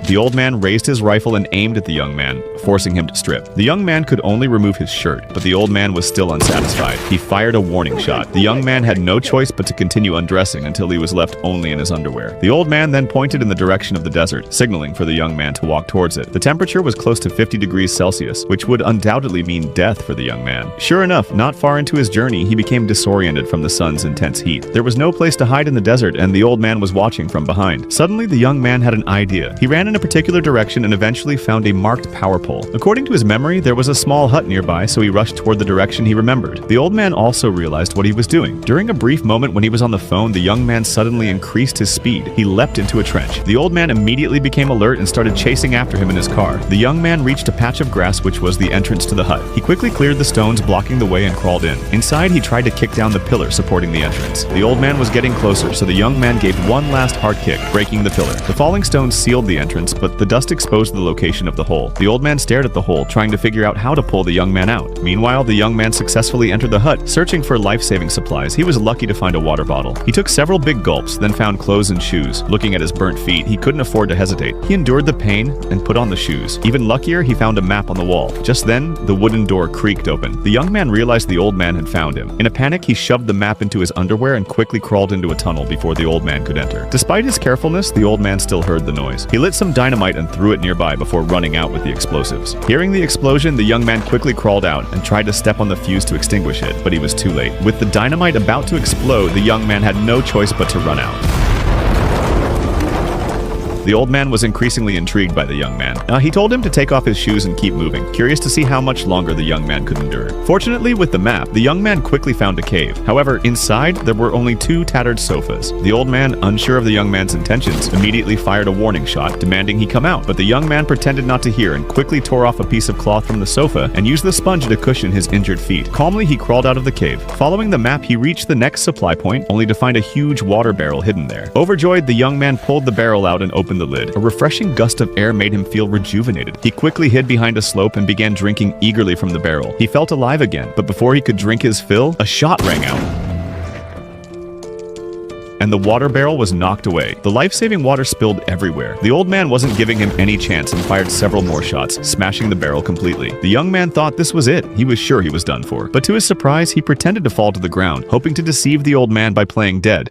The old man raised his rifle and aimed at the young man, forcing him to strip. The young man could only remove his shirt, but the old man was still unsatisfied. He fired a warning shot. The young man had no choice but to continue undressing until he was left only in his underwear. The old man then pointed in the direction of the desert, signaling for the young man to walk towards it. The temperature was close to 50 degrees Celsius, which would undoubtedly mean death for the young man. Sure enough, not far into his journey, he became disoriented from the sun's intense heat. There was no place to hide in the desert, and the old man was watching from behind. Suddenly, the young man had an idea. He ran in a particular direction and eventually found a marked power pole. According to his memory, there was a small hut nearby, so he rushed toward the direction he remembered. The old man also realized what he was doing. During a brief moment when he was on the phone, the young man suddenly increased his speed. He leapt into a trench. The old man immediately became alert and started chasing after him in his car. The young man reached a patch of grass which was the entrance to the hut. He quickly cleared the stones blocking the way and crawled in. Inside, he tried to kick down the pillar supporting the entrance. The old man was getting closer, so the young man gave one last hard kick, breaking the pillar. The falling stones sealed the entrance, but the dust exposed the location of the hole. The old man stared at the hole, trying to figure out how to pull the young man out. Meanwhile, the young man successfully entered the hut, searching for life-saving supplies. He was lucky to find a water bottle. He took several big gulps, then found clothes and shoes. Looking at his burnt feet, he couldn't afford to hesitate. He endured the pain and put on the shoes. Even luckier, he found a map on the wall. Just then, the wooden door creaked open. The young man realized the old man had found him. In a panic, he shoved the map into his underwear and quickly crawled into a tunnel before the old man could enter. Despite his carefulness, the old man still heard the noise. He lit some dynamite and threw it nearby before running out with the explosives. Hearing the explosion, the young man quickly crawled out and tried to step on the fuse to extinguish it, but he was too late. With the dynamite about to explode, the young man had no choice but to run out. The old man was increasingly intrigued by the young man. He told him to take off his shoes and keep moving, curious to see how much longer the young man could endure. Fortunately, with the map, the young man quickly found a cave. However, inside, there were only 2 tattered sofas. The old man, unsure of the young man's intentions, immediately fired a warning shot, demanding he come out. But the young man pretended not to hear and quickly tore off a piece of cloth from the sofa and used the sponge to cushion his injured feet. Calmly, he crawled out of the cave. Following the map, he reached the next supply point, only to find a huge water barrel hidden there. Overjoyed, the young man pulled the barrel out and opened the lid. A refreshing gust of air made him feel rejuvenated. He quickly hid behind a slope and began drinking eagerly from the barrel. He felt alive again, but before he could drink his fill, a shot rang out, and the water barrel was knocked away. The life-saving water spilled everywhere. The old man wasn't giving him any chance and fired several more shots, smashing the barrel completely. The young man thought this was it. He was sure he was done for. But to his surprise, he pretended to fall to the ground, hoping to deceive the old man by playing dead.